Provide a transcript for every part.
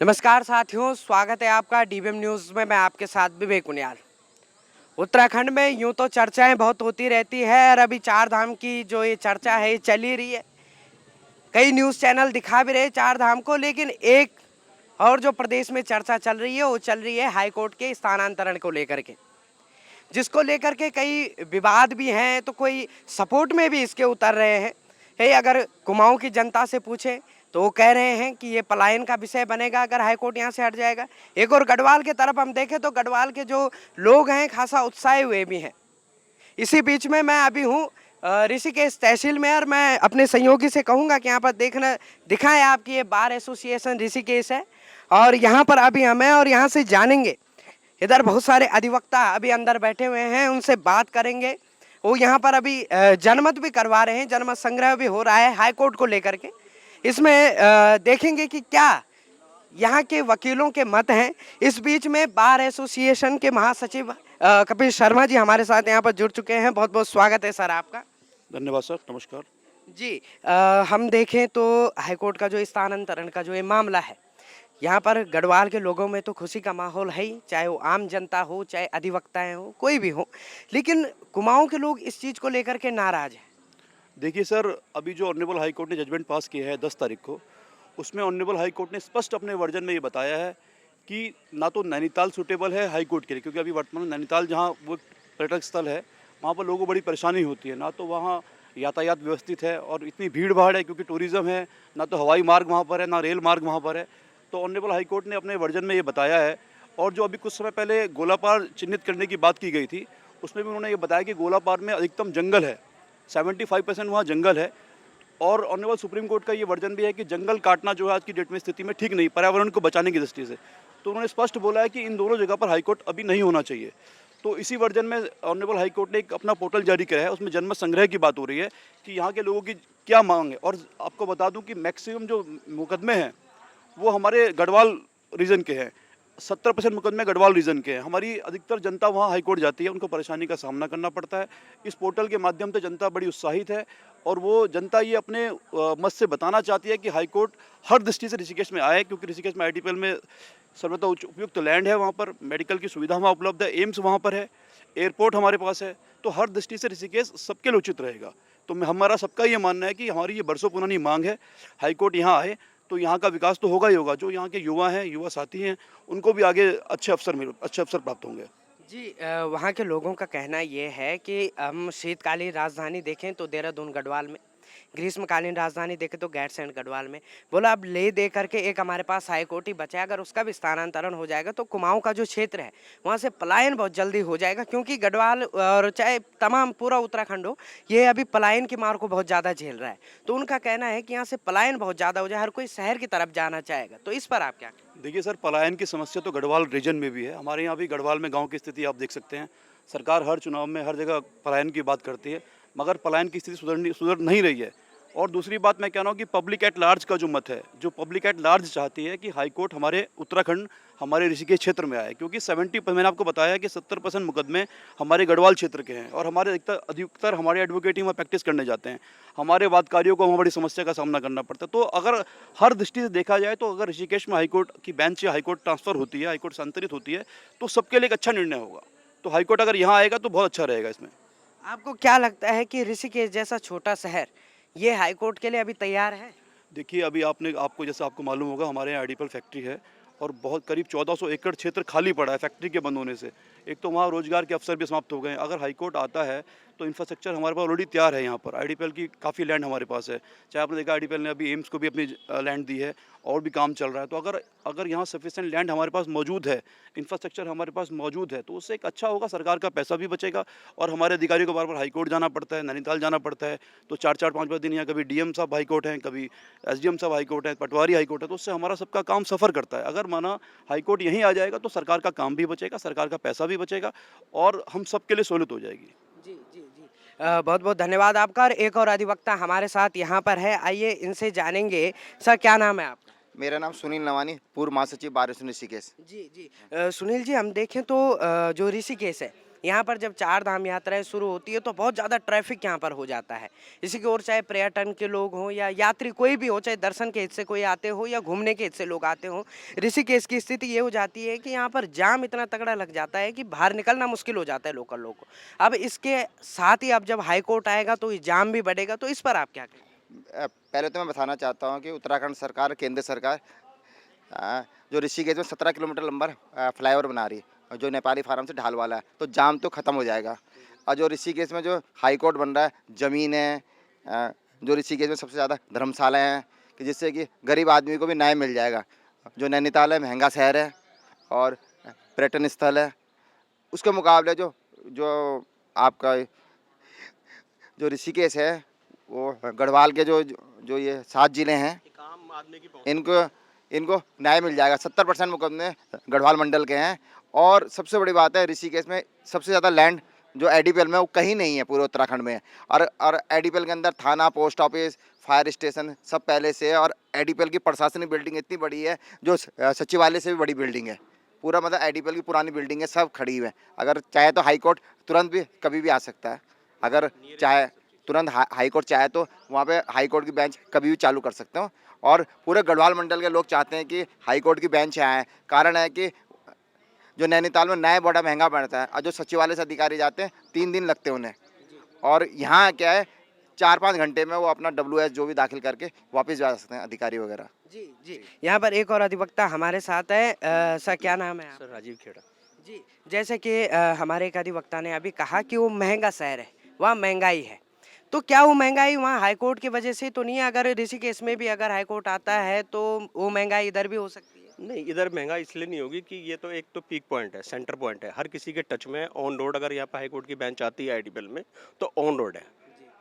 नमस्कार साथियों, स्वागत है आपका डीबीएम न्यूज़ में। मैं आपके साथ विवेक उनियाल। उत्तराखंड में यूं तो चर्चाएं बहुत होती रहती है और अभी चार धाम की जो ये चर्चा है ये चल ही रही है। कई न्यूज़ चैनल दिखा भी रहे चार धाम को, लेकिन एक और जो प्रदेश में चर्चा चल रही है वो चल रही है हाईकोर्ट के स्थानांतरण को लेकर के, जिसको लेकर के कई विवाद भी हैं, तो कोई सपोर्ट में भी इसके उतर रहे हैं। अगर कुमाऊं की जनता से पूछें तो वो कह रहे हैं कि ये पलायन का विषय बनेगा अगर हाईकोर्ट यहाँ से हट जाएगा। एक और गढ़वाल की तरफ हम देखें तो गढ़वाल के जो लोग हैं खासा उत्साही हुए भी हैं। इसी बीच में मैं अभी हूँ ऋषिकेश तहसील में, और मैं अपने सहयोगी से कहूँगा कि यहाँ पर दिखाएं आपकी ये बार एसोसिएशन ऋषिकेश है, और यहाँ पर अभी हमें और यहाँ से जानेंगे। इधर बहुत सारे अधिवक्ता अभी अंदर बैठे हुए हैं, उनसे बात करेंगे। वो यहाँ पर अभी जनमत भी करवा रहे हैं, जनमत संग्रह भी हो रहा है हाईकोर्ट को लेकर के। इसमें देखेंगे कि क्या यहाँ के वकीलों के मत हैं। इस बीच में बार एसोसिएशन के महासचिव कपिल शर्मा जी हमारे साथ यहाँ पर जुड़ चुके हैं। बहुत बहुत स्वागत है सर आपका। धन्यवाद सर, नमस्कार जी। हम देखें तो हाईकोर्ट का जो स्थानांतरण का जो ये मामला है, यहाँ पर गढ़वाल के लोगों में तो खुशी का माहौल है ही, चाहे वो आम जनता हो, चाहे अधिवक्ताएं हो, कोई भी हो। लेकिन कुमाऊं के लोग इस चीज़ को लेकर के नाराज हैं। देखिए सर, अभी जो ऑनरेबल हाई कोर्ट ने जजमेंट पास किया है 10 तारीख को, उसमें ऑनरेबल हाई कोर्ट ने स्पष्ट अपने वर्जन में ये बताया है कि ना तो नैनीताल सूटेबल है हाई कोर्ट के लिए, क्योंकि अभी वर्तमान में नैनीताल जहाँ वो पर्यटक स्थल है वहाँ पर लोगों को बड़ी परेशानी होती है। ना तो वहाँ यातायात व्यवस्थित है और इतनी भीड़ भाड़ है क्योंकि टूरिज़्म है, ना तो हवाई मार्ग वहाँ पर है, ना रेल मार्ग वहाँ पर है। तो ऑनरेबल हाई कोर्ट ने अपने वर्जन में ये बताया है। और जो अभी कुछ समय पहले गोलापार चिन्हित करने की बात की गई थी, उसमें भी उन्होंने ये बताया कि गोलापार में अधिकतम जंगल है, 75% वहाँ जंगल है। और ऑनरेबल सुप्रीम कोर्ट का ये वर्जन भी है कि जंगल काटना जो है आज की डेट में स्थिति में ठीक नहीं, पर्यावरण को बचाने की दृष्टि से। तो उन्होंने स्पष्ट बोला है कि इन दोनों जगह पर हाईकोर्ट अभी नहीं होना चाहिए। तो इसी वर्जन में ऑनरेबल हाईकोर्ट ने एक अपना पोर्टल जारी किया है, उसमें जनमत संग्रह की बात हो रही है कि यहाँ के लोगों की क्या मांग है। और आपको बता दूं कि मैक्सिमम जो मुकदमे हैं वो हमारे गढ़वाल रीजन के हैं। 70% मुकदमे गढ़वाल रीजन के हैं। हमारी अधिकतर जनता वहाँ हाईकोर्ट जाती है, उनको परेशानी का सामना करना पड़ता है। इस पोर्टल के माध्यम से जनता बड़ी उत्साहित है और वो जनता ये अपने मत से बताना चाहती है कि हाईकोर्ट हर दृष्टि से ऋषिकेश में आए, क्योंकि ऋषिकेश में आईटीपीएल में सर्वथा उपयुक्त लैंड है, वहाँ पर मेडिकल की सुविधा वहाँ उपलब्ध है, एम्स वहाँ पर है, एयरपोर्ट हमारे पास है। तो हर दृष्टि से ऋषिकेश सबके लिए उचित रहेगा। तो हमारा सबका ये मानना है कि हमारी ये बरसों पुरानी मांग है, हाईकोर्ट यहाँ आए तो यहाँ का विकास तो होगा ही होगा। जो यहाँ के युवा हैं, युवा साथी हैं, उनको भी आगे अच्छे अवसर प्राप्त होंगे। जी। वहाँ के लोगों का कहना ये है कि हम शीतकालीन राजधानी देखें तो देहरादून गढ़वाल में, ग्रीष्मकालीन राजधानी देखें तो गैरसैंण गढ़वाल में। बोला अब ले दे करके एक हमारे पास हाईकोर्ट ही बचा है, अगर उसका भी स्थानांतरण हो जाएगा तो कुमाऊं का जो क्षेत्र है वहाँ से पलायन बहुत जल्दी हो जाएगा, क्योंकि गढ़वाल और चाहे तमाम पूरा उत्तराखंड हो, ये अभी पलायन की मार को बहुत ज़्यादा झेल रहा है। तो उनका कहना है कि यहाँ से पलायन बहुत ज़्यादा हो जाए, हर कोई शहर की तरफ जाना चाहेगा। तो इस पर आप क्या कहें? देखिए सर, पलायन की समस्या तो गढ़वाल रीजन में भी है। हमारे यहाँ भी गढ़वाल में गांव की स्थिति आप देख सकते हैं। सरकार हर चुनाव में हर जगह पलायन की बात करती है, मगर पलायन की स्थिति सुधर नहीं रही है। और दूसरी बात मैं कह रहा हूँ कि पब्लिक एट लार्ज का जो मत है, जो पब्लिक एट लार्ज चाहती है कि हाईकोर्ट हमारे उत्तराखंड, हमारे ऋषिकेश क्षेत्र में आए, क्योंकि 70, मैंने आपको बताया कि 70% मुकदमे हमारे गढ़वाल क्षेत्र के हैं और हमारे अधिकतर हमारे एडवोकेट ही वहाँ प्रैक्टिस करने जाते हैं। हमारे वादकारियों को वहाँ बड़ी समस्या का सामना करना पड़ता है। तो अगर हर दृष्टि से देखा जाए तो अगर ऋषिकेश में हाईकोर्ट की बेंच या हाईकोर्ट ट्रांसफर होती है, हाईकोर्ट स्थानांतरित होती है, तो सबके लिए एक अच्छा निर्णय होगा। तो हाईकोर्ट अगर यहाँ आएगा तो बहुत अच्छा रहेगा। इसमें आपको क्या लगता है कि ऋषिकेश जैसा छोटा शहर ये हाईकोर्ट के लिए अभी तैयार है? देखिए, अभी आपको जैसा आपको मालूम होगा, हमारे यहाँ आईडीपीएल फैक्ट्री है और बहुत करीब 1400 एकड़ क्षेत्र खाली पड़ा है फैक्ट्री के बंद होने से। एक तो वहाँ रोजगार के अवसर भी समाप्त हो गए हैं। अगर हाईकोर्ट आता है तो इंफ्रास्ट्रक्चर हमारे पास ऑलरेडी तैयार है। यहाँ पर आईडीपीएल की काफ़ी लैंड हमारे पास है। चाहे आपने देखा आईडीपीएल ने अभी एम्स को भी अपनी लैंड दी है और भी काम चल रहा है। तो अगर यहाँ सफिशिएंट लैंड हमारे पास मौजूद है, इंफ्रास्ट्रक्चर हमारे पास मौजूद है, तो उससे एक अच्छा होगा, सरकार का पैसा भी बचेगा और हमारे अधिकारियों को बार बार हाईकोर्ट जाना पड़ता है, नैनीताल जाना पड़ता है। तो 4-4, 5-5 दिन यहाँ कभी डीएम साहब हाईकोर्ट हैं, कभी एसडीएम साहब हाईकोर्ट है, पटवारी हाईकोर्ट है। तो उससे हमारा सबका काम सफ़र करता है। अगर माना हाईकोर्ट यहीं आ जाएगा तो सरकार का काम भी बचेगा, सरकार का पैसा भी बचेगा और हम सबके लिए सहूलियत हो जाएगी। जी जी जी। बहुत बहुत धन्यवाद आपका। और एक और अधिवक्ता हमारे साथ यहाँ पर है, आइए इनसे जानेंगे। सर क्या नाम है आपका? मेरा नाम सुनील नवानी, पूर्व महासचिव बार ऋषिकेश। जी जी। सुनील जी, हम देखें तो जो ऋषिकेश है यहाँ पर जब चार धाम यात्राएं शुरू होती है तो बहुत ज़्यादा ट्रैफिक यहाँ पर हो जाता है। इसी की ओर चाहे पर्यटन के लोग हों या यात्री कोई भी हो, चाहे दर्शन के हित से कोई आते हो या घूमने के हित से लोग आते हों, ऋषिकेश की स्थिति ये हो जाती है कि यहाँ पर जाम इतना तगड़ा लग जाता है कि बाहर निकलना मुश्किल हो जाता है लोकल लोग को। अब इसके साथ ही अब जब हाई कोर्ट आएगा तो ये जाम भी बढ़ेगा, तो इस पर आप क्या कहेंगे? पहले तो मैं बताना चाहता हूँ कि उत्तराखंड सरकार, केंद्र सरकार जो ऋषिकेश में 17 किलोमीटर लंबा फ्लाईओवर बना रही है, और जो नेपाली फार्म से ढाल वाला है, तो जाम तो ख़त्म हो जाएगा। और जो ऋषिकेश में जो हाई कोर्ट बन रहा है, ज़मीन है, जो ऋषिकेश में सबसे ज़्यादा धर्मशालाएँ हैं, कि जिससे कि गरीब आदमी को भी न्याय मिल जाएगा। जो नैनीताल है, महंगा शहर है और पर्यटन स्थल है, उसके मुकाबले जो जो आपका जो ऋषिकेश है, वो गढ़वाल के जो ये 7 ज़िले हैं, इनको इनको न्याय मिल जाएगा। 70% मुकदमे गढ़वाल मंडल के हैं। और सबसे बड़ी बात है, ऋषिकेश में सबसे ज़्यादा लैंड जो एडीपीएल में, वो कहीं नहीं है, पूरे उत्तराखंड में है। और एडीपीएल के अंदर थाना, पोस्ट ऑफिस, फायर स्टेशन सब पहले से है। और एडीपीएल की प्रशासनिक बिल्डिंग इतनी बड़ी है, जो सचिवालय से भी बड़ी बिल्डिंग है। पूरा मतलब एडीपीएल की पुरानी बिल्डिंग है, सब खड़ी हुई है। अगर चाहे तो हाई कोर्ट तुरंत भी कभी भी आ सकता है। अगर चाहे तुरंत हाई कोर्ट चाहे तो वहाँ पे हाई कोर्ट की बेंच कभी भी चालू कर सकते हो। और पूरे गढ़वाल मंडल के लोग चाहते हैं कि हाई कोर्ट की बेंच आए। कारण है कि जो नैनीताल में न्याय बड़ा महंगा पड़ता है, और जो सचिवालय से अधिकारी जाते हैं 3 दिन लगते हैं उन्हें, और यहाँ क्या है 4-5 घंटे में वो अपना WS जो भी दाखिल करके वापस जा सकते हैं, अधिकारी वगैरह। जी जी, यहाँ पर एक और अधिवक्ता हमारे साथ है। सर, क्या नाम है सर राजीव खेड़ा। जी, जैसे कि हमारे एक अधिवक्ता ने अभी कहा कि वो महंगा शहर है, वहाँ महंगाई है, तो क्या वो महंगाई वहाँ हाई कोर्ट की वजह से तो नहीं है? अगर ऋषिकेश में भी अगर हाई कोर्ट आता है तो वो महंगाई इधर भी हो सकती है? नहीं, इधर महंगा इसलिए नहीं होगी कि ये तो एक तो पीक पॉइंट है, सेंटर पॉइंट है, हर किसी के टच में ऑन रोड। अगर यहाँ पे हाई कोर्ट की बेंच आती है आईडीपीएल में, तो ऑन रोड है,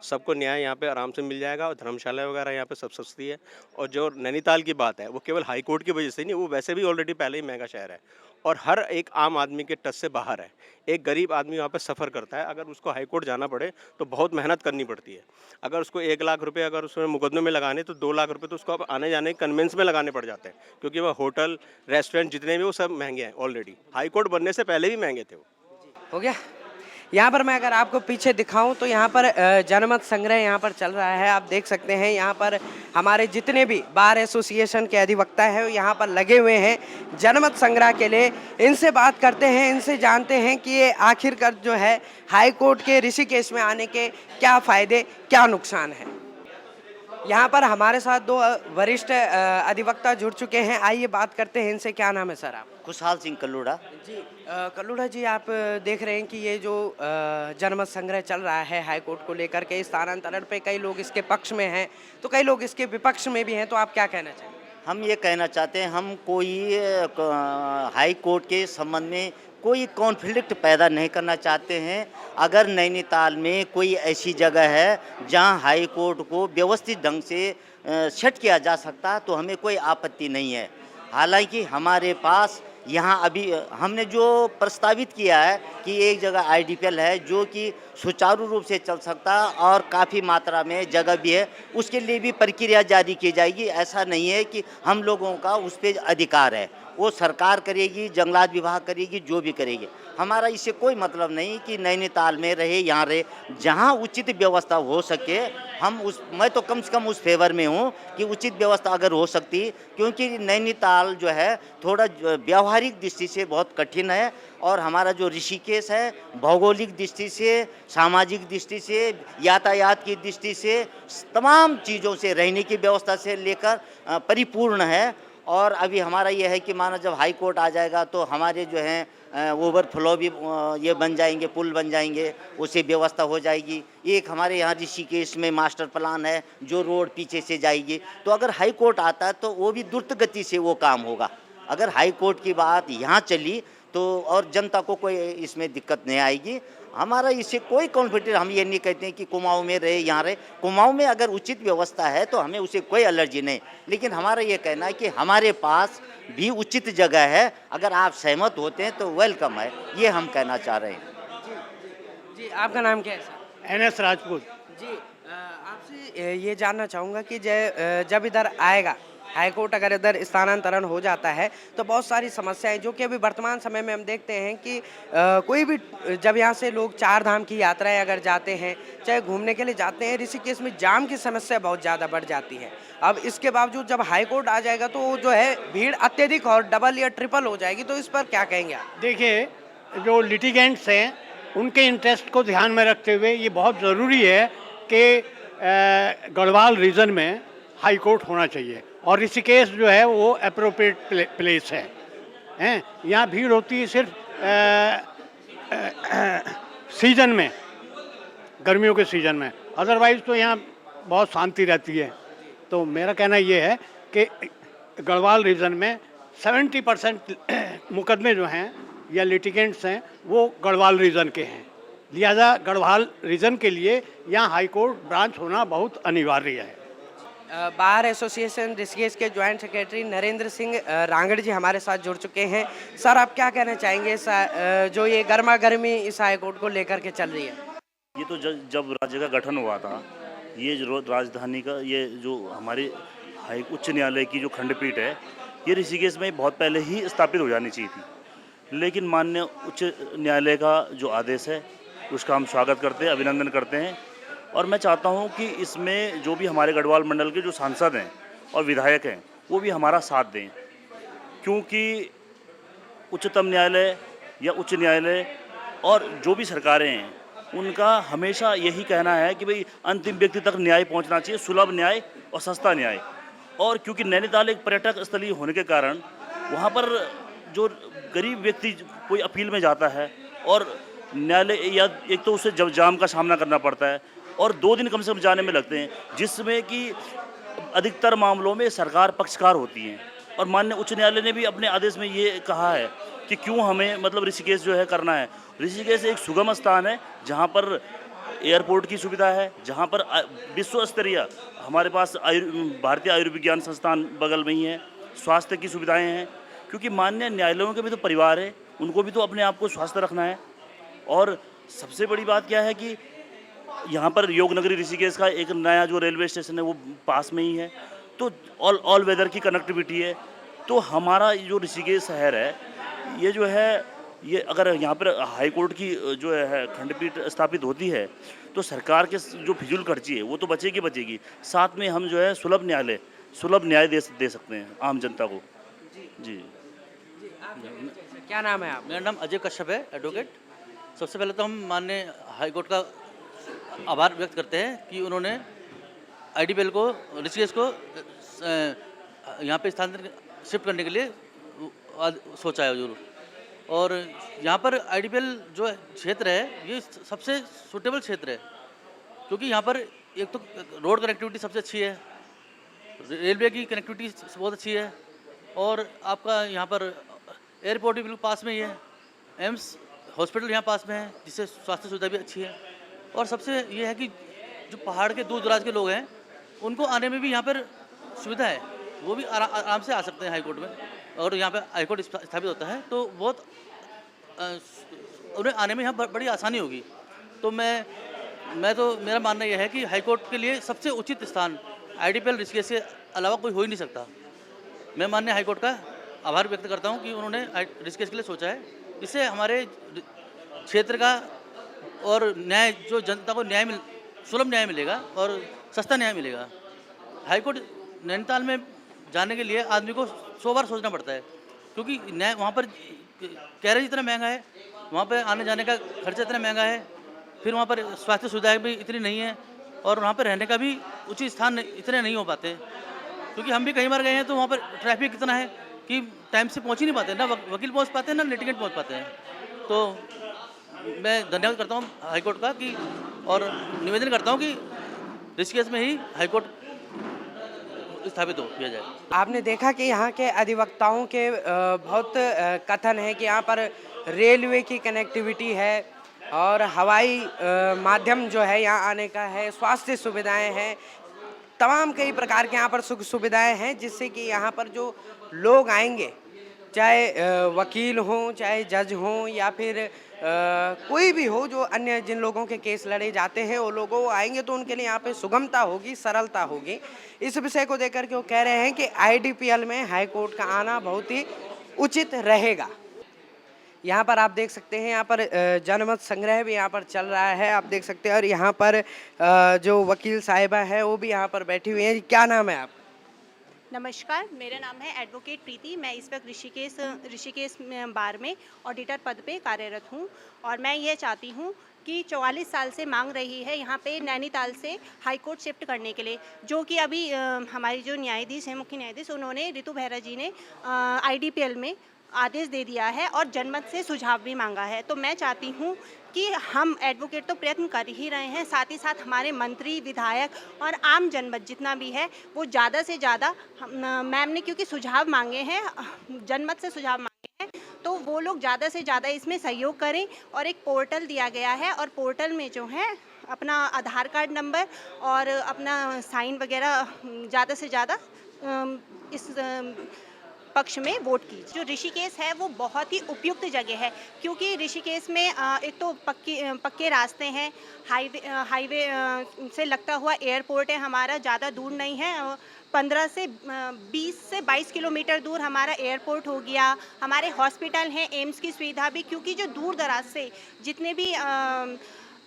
सबको न्याय यहाँ पे आराम से मिल जाएगा। और धर्मशाला वगैरह यहाँ पे सब सस्ती है। और जो नैनीताल की बात है, वो केवल हाई कोर्ट की वजह से नहीं, वो वैसे भी ऑलरेडी पहले ही महंगा शहर है और हर एक आम आदमी के टच से बाहर है। एक गरीब आदमी वहाँ पे सफ़र करता है, अगर उसको हाई कोर्ट जाना पड़े तो बहुत मेहनत करनी पड़ती है। अगर उसको 1 लाख रुपये अगर उसमें मुकदमे में लगाने, तो 2 लाख रुपये तो उसको अब आने जाने कन्वेंस में लगाने पड़ जाते हैं, क्योंकि वह होटल, रेस्टोरेंट जितने भी वो सब महंगे हैं ऑलरेडी। हाई कोर्ट बनने से पहले भी महंगे थे वो। हो गया। यहाँ पर मैं अगर आपको पीछे दिखाऊं तो यहाँ पर जनमत संग्रह यहाँ पर चल रहा है। आप देख सकते हैं यहाँ पर हमारे जितने भी बार एसोसिएशन के अधिवक्ता हैं वो यहाँ पर लगे हुए हैं जनमत संग्रह के लिए। इनसे बात करते हैं, इनसे जानते हैं कि ये आखिरकार जो है हाई कोर्ट के ऋषिकेश में आने के क्या फ़ायदे, क्या नुकसान है। यहाँ पर हमारे साथ 2 वरिष्ठ अधिवक्ता जुड़ चुके हैं। आइए बात करते हैं इनसे। क्या नाम है सर आप? खुशहाल सिंह कल्लूड़ा। जी, कल्लूड़ा जी, आप देख रहे हैं कि ये जो जनमत संग्रह चल रहा है हाई कोर्ट को लेकर के, स्थानांतरण पे कई लोग इसके पक्ष में हैं तो कई लोग इसके विपक्ष में भी हैं, तो आप क्या कहना चाहेंगे? हम ये कहना चाहते हैं, हम कोई हाई कोर्ट के संबंध में कोई कॉन्फ्लिक्ट पैदा नहीं करना चाहते हैं। अगर नैनीताल में कोई ऐसी जगह है जहां हाई कोर्ट को व्यवस्थित ढंग से सेट किया जा सकता, तो हमें कोई आपत्ति नहीं है। हालांकि हमारे पास यहाँ अभी हमने जो प्रस्तावित किया है कि एक जगह आईडीपीएल है जो कि सुचारू रूप से चल सकता और काफ़ी मात्रा में जगह भी है, उसके लिए भी प्रक्रिया जारी की जाएगी। ऐसा नहीं है कि हम लोगों का उस पर अधिकार है, वो सरकार करेगी, जंगलात विभाग करेगी, जो भी करेगी। हमारा इससे कोई मतलब नहीं कि नैनीताल में रहे, यहाँ रहे, जहाँ उचित व्यवस्था हो सके मैं तो कम से कम उस फेवर में हूँ कि उचित व्यवस्था अगर हो सकती, क्योंकि नैनीताल जो है थोड़ा व्यावहारिक दृष्टि से बहुत कठिन है। और हमारा जो ऋषिकेश है भौगोलिक दृष्टि से, सामाजिक दृष्टि से, यातायात की दृष्टि से, तमाम चीज़ों से, रहने की व्यवस्था से लेकर परिपूर्ण है। और अभी हमारा ये है कि माना जब हाई कोर्ट आ जाएगा तो हमारे जो हैं ओवरफ्लो भी ये बन जाएंगे, पुल बन जाएंगे, उससे व्यवस्था हो जाएगी। एक हमारे यहाँ ऋषिकेश में मास्टर प्लान है जो रोड पीछे से जाएगी, तो अगर हाई कोर्ट आता है तो वो भी द्रुत गति से वो काम होगा। अगर हाई कोर्ट की बात यहाँ चली तो और जनता को कोई इसमें दिक्कत नहीं आएगी। हमारा इससे कोई कॉन्फ्लिक्ट, हम ये नहीं कहते हैं कि कुमाऊं में रहे, यहाँ रहे। कुमाऊं में अगर उचित व्यवस्था है तो हमें उसे कोई एलर्जी नहीं, लेकिन हमारा ये कहना है कि हमारे पास भी उचित जगह है। अगर आप सहमत होते हैं तो वेलकम है, ये हम कहना चाह रहे हैं। जी, आपका नाम क्या है सर? NS राजपूत। जी, आपसे ये जानना चाहूँगा कि जब इधर आएगा हाईकोर्ट अगर इधर स्थानांतरण हो जाता है तो बहुत सारी समस्याएं जो कि अभी वर्तमान समय में हम देखते हैं कि कोई भी जब यहाँ से लोग चार धाम की यात्राएं अगर जाते हैं, चाहे घूमने के लिए जाते हैं, ऋषिकेश में जाम की समस्या बहुत ज़्यादा बढ़ जाती है। अब इसके बावजूद जब हाईकोर्ट आ जाएगा तो जो है भीड़ अत्यधिक और डबल या ट्रिपल हो जाएगी, तो इस पर क्या कहेंगे आप? देखिए, जो लिटिगेंट्स हैं उनके इंटरेस्ट को ध्यान में रखते हुए ये बहुत ज़रूरी है कि गढ़वाल रीजन में हाई कोर्ट होना चाहिए और ऋषिकेश जो है वो अप्रोप्रिएट प्लेस है। हैं, यहाँ भीड़ होती है सिर्फ सीजन में, गर्मियों के सीज़न में, अदरवाइज़ तो यहाँ बहुत शांति रहती है। तो मेरा कहना ये है कि गढ़वाल रीजन में 70% मुकदमे जो हैं या लिटिगेंट्स हैं वो गढ़वाल रीजन के हैं। लिहाजा गढ़वाल रीजन के लिए यहाँ हाई कोर्ट ब्रांच होना बहुत अनिवार्य है। बार एसोसिएशन ऋषिकेश के ज्वाइंट सेक्रेटरी नरेंद्र सिंह रांगड़ जी हमारे साथ जुड़ चुके हैं। सर, आप क्या कहना चाहेंगे जो ये गर्मा गर्मी इस हाई कोर्ट को लेकर के चल रही है? ये तो जब राज्य का गठन हुआ था, ये जो राजधानी का ये जो हमारी उच्च न्यायालय की जो खंडपीठ है, ये ऋषिकेश में बहुत पहले ही स्थापित हो जानी चाहिए थी। लेकिन माननीय उच्च न्यायालय का जो आदेश है उसका हम स्वागत करते हैं, अभिनंदन करते हैं। और मैं चाहता हूं कि इसमें जो भी हमारे गढ़वाल मंडल के जो सांसद हैं और विधायक हैं वो भी हमारा साथ दें, क्योंकि उच्चतम न्यायालय या उच्च न्यायालय और जो भी सरकारें हैं उनका हमेशा यही कहना है कि भाई अंतिम व्यक्ति तक न्याय पहुंचना चाहिए, सुलभ न्याय और सस्ता न्याय। और क्योंकि नैनीताल एक पर्यटक स्थलीय होने के कारण वहाँ पर जो गरीब व्यक्ति कोई अपील में जाता है और न्यायालय या एक तो उसे जब जाम का सामना करना पड़ता है और 2 दिन कम से कम जाने में लगते हैं, जिसमें कि अधिकतर मामलों में सरकार पक्षकार होती है। और माननीय उच्च न्यायालय ने भी अपने आदेश में ये कहा है कि क्यों हमें मतलब ऋषिकेश जो है करना है। ऋषिकेश एक सुगम स्थान है जहाँ पर एयरपोर्ट की सुविधा है, जहाँ पर विश्व स्तरीय हमारे पास भारतीय आयुर्विज्ञान संस्थान बगल में ही है, स्वास्थ्य की सुविधाएं हैं। क्योंकि माननीय न्यायालयों के भी तो परिवार है, उनको भी तो अपने आप को स्वस्थ रखना है। और सबसे बड़ी बात क्या है कि यहाँ पर योगनगरी ऋषिकेश का एक नया जो रेलवे स्टेशन है वो पास में ही है, तो ऑल वेदर की कनेक्टिविटी है। तो हमारा जो ऋषिकेश शहर है ये जो है, ये अगर यहाँ पर हाई कोर्ट की जो है खंडपीठ स्थापित होती है तो सरकार के जो फिजूल खर्ची है वो तो बचेगी। साथ में हम जो है सुलभ न्याय दे सकते हैं आम जनता को। जी, क्या नाम है आप? मेरा नाम अजय कश्यप है, एडवोकेट। सबसे पहले तो हम माननीय हाई कोर्ट का आभार व्यक्त करते हैं कि उन्होंने आईडीपीएल को ऋषिकेश को यहाँ पे स्थानांतरित शिफ्ट करने के लिए सोचा है जरूर। और यहाँ पर आईडीपीएल जो क्षेत्र है ये सबसे सूटेबल क्षेत्र है, क्योंकि यहाँ पर एक तो रोड कनेक्टिविटी सबसे अच्छी है, रेलवे की कनेक्टिविटी बहुत अच्छी है, और आपका यहाँ पर एयरपोर्ट भी बिल्कुल पास में ही है, एम्स हॉस्पिटल यहाँ पास में है जिससे स्वास्थ्य सुविधा भी अच्छी है। और सबसे ये है कि जो पहाड़ के दूर दराज के लोग हैं उनको आने में भी यहाँ पर सुविधा है, वो भी आराम से आ सकते हैं हाई कोर्ट में। और यहाँ पे हाई कोर्ट स्थापित होता है तो बहुत उन्हें आने में यहाँ बड़ी आसानी होगी। तो मेरा मानना यह है कि हाई कोर्ट के लिए सबसे उचित स्थान आईडीपीएल ऋषिकेश के अलावा कोई हो ही नहीं सकता। मैं माननीय हाई कोर्ट का आभार व्यक्त करता हूँ कि उन्होंने ऋषिकेश के लिए सोचा है। इससे हमारे क्षेत्र का और न्याय, जो जनता को सुलभ न्याय मिलेगा और सस्ता न्याय मिलेगा। हाई कोर्ट नैनीताल में जाने के लिए आदमी को 100 बार सोचना पड़ता है, क्योंकि न्याय वहाँ पर कैरेज इतना महंगा है, वहाँ पर आने जाने का खर्चा इतना महंगा है, फिर वहाँ पर स्वास्थ्य सुविधाएं भी इतनी नहीं है, और वहाँ पर रहने का भी उचित स्थान इतने नहीं हो पाते। क्योंकि हम भी कई बार गए हैं तो वहाँ पर ट्रैफिक इतना है कि टाइम से पहुँच ही नहीं पाते, ना वकील पहुँच पाते हैं ना लिटिगेंट पहुँच पाते हैं। तो मैं धन्यवाद करता हूँ हाई कोर्ट का कि, और निवेदन करता हूँ कि ऋषिकेश में ही हाई कोर्ट स्थापित हो किया जाए। आपने देखा कि यहाँ के अधिवक्ताओं के बहुत कथन है कि यहाँ पर रेलवे की कनेक्टिविटी है और हवाई माध्यम जो है यहाँ आने का है, स्वास्थ्य सुविधाएं हैं, तमाम कई प्रकार के यहाँ पर सुख सुविधाएं हैं, जिससे कि यहाँ पर जो लोग आएंगे चाहे वकील हों, चाहे जज हों, या फिर कोई भी हो जो अन्य जिन लोगों के केस लड़े जाते हैं, वो लोगों आएंगे तो उनके लिए यहाँ पे सुगमता होगी, सरलता होगी। इस विषय को देकर के वो कह रहे हैं कि आईडीपीएल में हाई कोर्ट का आना बहुत ही उचित रहेगा। यहाँ पर आप देख सकते हैं, यहाँ पर जनमत संग्रह भी यहाँ पर चल रहा है, आप देख सकते हैं। और यहाँ पर जो वकील साहिबा है वो भी यहाँ पर बैठी हुई हैं। क्या नाम है आप? नमस्कार, मेरा नाम है एडवोकेट प्रीति। मैं इस वक्त ऋषिकेश बार में ऑडिटर पद पे कार्यरत हूँ और मैं ये चाहती हूँ कि 44 साल से मांग रही है यहाँ पे नैनीताल से हाई कोर्ट शिफ्ट करने के लिए, जो कि अभी हमारी जो न्यायाधीश हैं, मुख्य न्यायाधीश, उन्होंने ऋतु बेहरा जी ने आईडीपीएल में आदेश दे दिया है और जनमत से सुझाव भी मांगा है। तो मैं चाहती हूँ कि हम एडवोकेट तो प्रयत्न कर ही रहे हैं, साथ ही साथ हमारे मंत्री, विधायक और आम जनमत जितना भी है वो ज़्यादा से ज़्यादा, मैम ने क्योंकि सुझाव मांगे हैं, जनमत से सुझाव मांगे हैं, तो वो लोग ज़्यादा से ज़्यादा इसमें सहयोग करें। और एक पोर्टल दिया गया है और पोर्टल में जो है अपना आधार कार्ड नंबर और अपना साइन वगैरह ज़्यादा से ज़्यादा इस पक्ष में वोट कीजिए। जो ऋषिकेश है वो बहुत ही उपयुक्त जगह है, क्योंकि ऋषिकेश में एक तो पक्के रास्ते हैं, हाईवे से लगता हुआ एयरपोर्ट है हमारा, ज़्यादा दूर नहीं है, 15 से 20 से 22 किलोमीटर दूर हमारा एयरपोर्ट हो गया। हमारे हॉस्पिटल हैं, एम्स की सुविधा भी, क्योंकि जो दूर दराज से जितने भी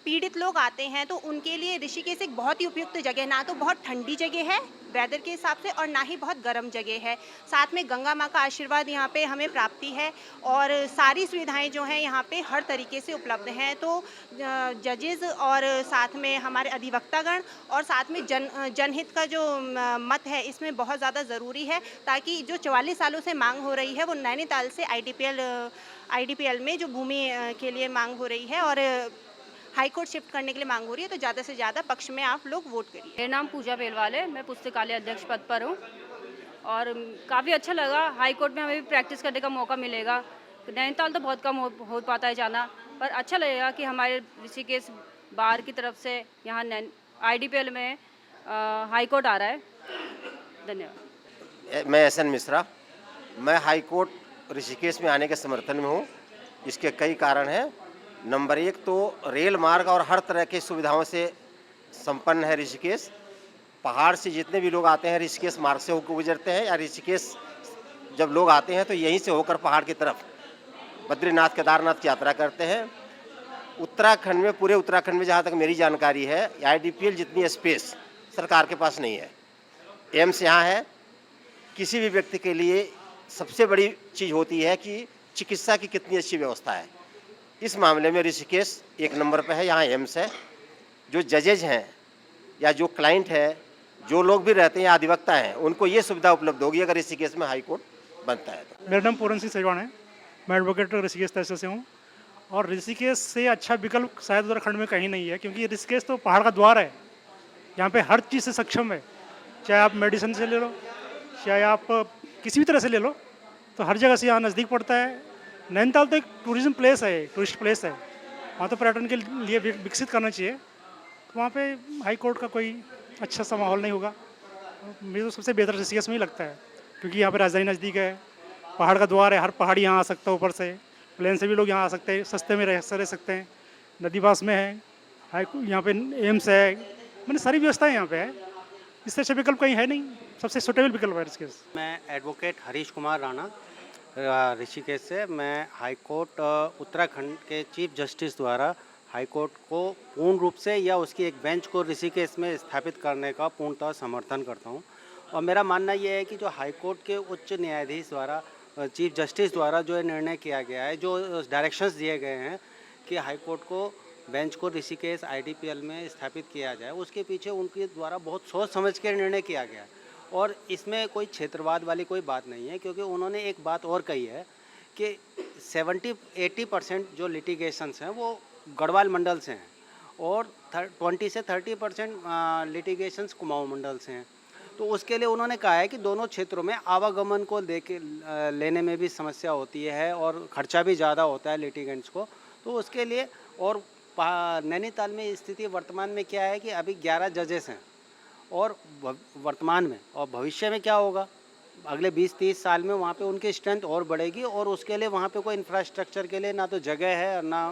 पीड़ित लोग आते हैं तो उनके लिए ऋषिकेश एक बहुत ही उपयुक्त जगह, ना तो बहुत ठंडी जगह है वेदर के हिसाब से और ना ही बहुत गर्म जगह है। साथ में गंगा माँ का आशीर्वाद यहाँ पे हमें प्राप्ति है और सारी सुविधाएं जो हैं यहाँ पे हर तरीके से उपलब्ध हैं। तो जजेस और साथ में हमारे अधिवक्तागण और साथ में जनहित का जो मत है इसमें बहुत ज़्यादा ज़रूरी है, ताकि जो 44 सालों से मांग हो रही है वो नैनीताल से आईडीपीएल में जो भूमि के लिए मांग हो रही है और हाई कोर्ट शिफ्ट करने के लिए मांग हो रही है, तो ज़्यादा से ज़्यादा पक्ष में आप लोग वोट करिए। मेरा नाम पूजा बेलवाल है, मैं पुस्तकालय अध्यक्ष पद पर हूँ और काफ़ी अच्छा लगा। हाई कोर्ट में हमें भी प्रैक्टिस करने का मौका मिलेगा। नैनीताल तो बहुत कम हो पाता है जाना, पर अच्छा लगेगा कि हमारे ऋषिकेश बार की तरफ से यहाँ आईडीपीएल में हाई कोर्ट आ रहा है। धन्यवाद। मैं एस एन मिश्रा, मैं हाई कोर्ट ऋषिकेश में आने के समर्थन में हूँ। इसके कई कारण हैं। नंबर 1 तो रेल मार्ग और हर तरह की सुविधाओं से संपन्न है ऋषिकेश। पहाड़ से जितने भी लोग आते हैं ऋषिकेश मार्ग से होकर गुजरते हैं, या ऋषिकेश जब लोग आते हैं तो यहीं से होकर पहाड़ की तरफ बद्रीनाथ केदारनाथ की यात्रा करते हैं। उत्तराखंड में, पूरे उत्तराखंड में जहाँ तक मेरी जानकारी है, आईडीपीएल जितनी स्पेस सरकार के पास नहीं है। एम्स यहाँ है। किसी भी व्यक्ति के लिए सबसे बड़ी चीज़ होती है कि चिकित्सा की कितनी अच्छी व्यवस्था है। इस मामले में ऋषिकेश एक नंबर पे है। यहाँ एम्स है। जो जजेज हैं या जो क्लाइंट है, जो लोग भी रहते हैं या अधिवक्ता हैं, उनको ये सुविधा उपलब्ध होगी अगर ऋषिकेश में हाई कोर्ट बनता है तो। मेरा नाम पूरन सिंह सैगवान है, मैं एडवोकेट ऋषिकेश तहसील से हूँ और ऋषिकेश से अच्छा विकल्प शायद उत्तराखंड में कहीं नहीं है, क्योंकि ऋषिकेश तो पहाड़ का द्वार है। यहाँ पे हर चीज़ से सक्षम है, चाहे आप मेडिसिन से ले लो, चाहे आप किसी भी तरह से ले लो, तो हर जगह से यहाँ नज़दीक पड़ता है। नैनीताल तो एक टूरिज्म प्लेस है, टूरिस्ट प्लेस है, वहाँ तो पर्यटन के लिए विकसित करना चाहिए। तो वहाँ पे हाई कोर्ट का कोई अच्छा सा माहौल नहीं होगा। मुझे तो सबसे बेहतर ऋषिकेश में ही लगता है, क्योंकि यहाँ पे राजधानी नज़दीक है, पहाड़ का द्वार है, हर पहाड़ी यहाँ आ सकता है, ऊपर से प्लेन से भी लोग यहाँ आ सकते हैं, सस्ते में रह सकते हैं, नदी पास में है, यहाँ पे एम्स है, मैंने सारी व्यवस्थाएँ यहाँ पे है। इससे अच्छा विकल्प कहीं है नहीं, सबसे सुटेबल विकल्प है ऋषिकेश। मैं एडवोकेट हरीश कुमार राणा ऋषिकेश से। मैं हाई कोर्ट उत्तराखंड के चीफ जस्टिस द्वारा हाई कोर्ट को पूर्ण रूप से या उसकी एक बेंच को ऋषिकेश में स्थापित करने का पूर्णतः समर्थन करता हूं। और मेरा मानना यह है कि जो हाई कोर्ट के उच्च न्यायाधीश द्वारा, चीफ जस्टिस द्वारा जो निर्णय किया गया है, जो डायरेक्शंस दिए गए हैं कि हाई कोर्ट को बेंच को ऋषिकेश आईडीपीएल में स्थापित किया जाए, उसके पीछे उनके द्वारा बहुत सोच समझ के निर्णय किया गया है। और इसमें कोई क्षेत्रवाद वाली कोई बात नहीं है, क्योंकि उन्होंने एक बात और कही है कि 70-80% जो लिटिगेशंस हैं वो गढ़वाल मंडल से हैं और 20 से 30% लिटिगेशंस कुमाऊं मंडल से हैं। तो उसके लिए उन्होंने कहा है कि दोनों क्षेत्रों में आवागमन को लेने में भी समस्या होती है और खर्चा भी ज़्यादा होता है लिटिगेंट्स को। तो उसके लिए, और नैनीताल में स्थिति वर्तमान में क्या है कि अभी 11 जजेस हैं और वर्तमान में, और भविष्य में क्या होगा अगले 20-30 साल में वहाँ पे उनकी स्ट्रेंथ और बढ़ेगी और उसके लिए वहाँ पे कोई इंफ्रास्ट्रक्चर के लिए ना तो जगह है और ना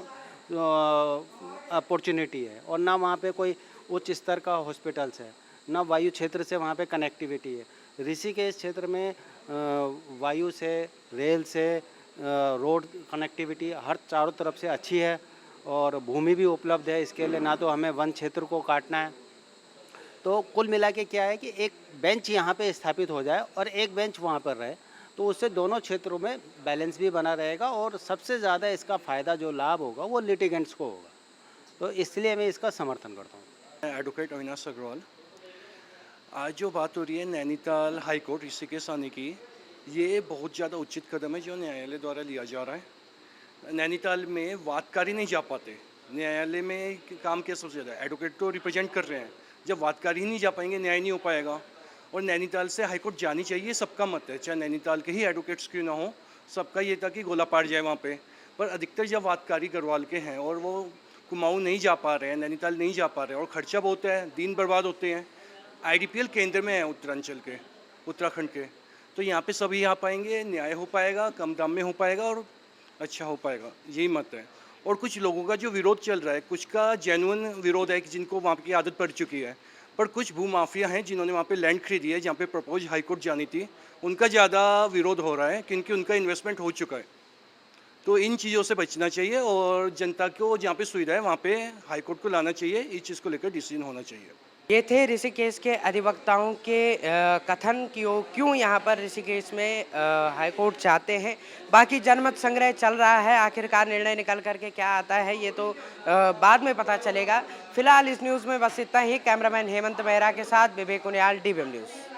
अपॉर्चुनिटी है और ना वहाँ पे कोई उच्च स्तर का हॉस्पिटल्स है, ना वायु क्षेत्र से वहाँ पे कनेक्टिविटी है। ऋषिकेश क्षेत्र में वायु से, रेल से, रोड कनेक्टिविटी हर चारों तरफ से अच्छी है और भूमि भी उपलब्ध है। इसके लिए ना तो हमें वन क्षेत्र को काटना है। तो कुल मिला के क्या है कि एक बेंच यहाँ पे स्थापित हो जाए और एक बेंच वहाँ पर रहे तो उससे दोनों क्षेत्रों में बैलेंस भी बना रहेगा और सबसे ज़्यादा इसका फ़ायदा जो लाभ होगा वो लिटिगेंट्स को होगा। तो इसलिए मैं इसका समर्थन करता हूँ। एडवोकेट अविनाश अग्रवाल। आज जो बात हो रही है नैनीताल हाई कोर्ट ऋषिकेश आने की, ये बहुत ज़्यादा उचित कदम है जो न्यायालय द्वारा लिया जा रहा है। नैनीताल में वादकारी नहीं जा पाते, न्यायालय में काम क्या सबसे ज़्यादा एडवोकेट तो रिप्रेजेंट कर रहे हैं, जब वादकारी ही नहीं जा पाएंगे न्याय नहीं हो पाएगा। और नैनीताल से हाई कोर्ट जानी चाहिए, सबका मत है, चाहे नैनीताल के ही एडवोकेट्स क्यों ना हो, सबका ये था कि गोला पार जाए वहाँ पे। पर अधिकतर जब वादकारी गढ़वाल के हैं और वो कुमाऊँ नहीं जा पा रहे हैं, नैनीताल नहीं जा पा रहे हैं और खर्चा बहुत है, दिन बर्बाद होते हैं। आईडीपीएल केंद्र में है उत्तरांचल के, उत्तराखंड के, तो यहाँ पे सभी आ पाएंगे, न्याय हो पाएगा, कम दाम में हो पाएगा और अच्छा हो पाएगा, यही मत है। और कुछ लोगों का जो विरोध चल रहा है, कुछ का जेन्युइन विरोध है कि जिनको वहाँ की आदत पड़ चुकी है, पर कुछ भूमाफिया हैं जिन्होंने वहाँ पे लैंड खरीदी है जहाँ पे प्रपोज हाई कोर्ट जानी थी, उनका ज़्यादा विरोध हो रहा है क्योंकि उनका इन्वेस्टमेंट हो चुका है। तो इन चीज़ों से बचना चाहिए और जनता को जहाँ पे सुविधा है वहाँ पे हाई कोर्ट को लाना चाहिए, इस चीज़ को लेकर डिसीजन होना चाहिए। ये थे ऋषिकेश के अधिवक्ताओं के कथन कि वो क्यों यहाँ पर ऋषिकेश में हाई कोर्ट चाहते हैं। बाकी जनमत संग्रह चल रहा है, आखिरकार निर्णय निकल करके क्या आता है ये तो बाद में पता चलेगा। फिलहाल इस न्यूज़ में बस इतना ही। कैमरामैन हेमंत मेहरा के साथ विवेक उनियाल, डीबीएम न्यूज़।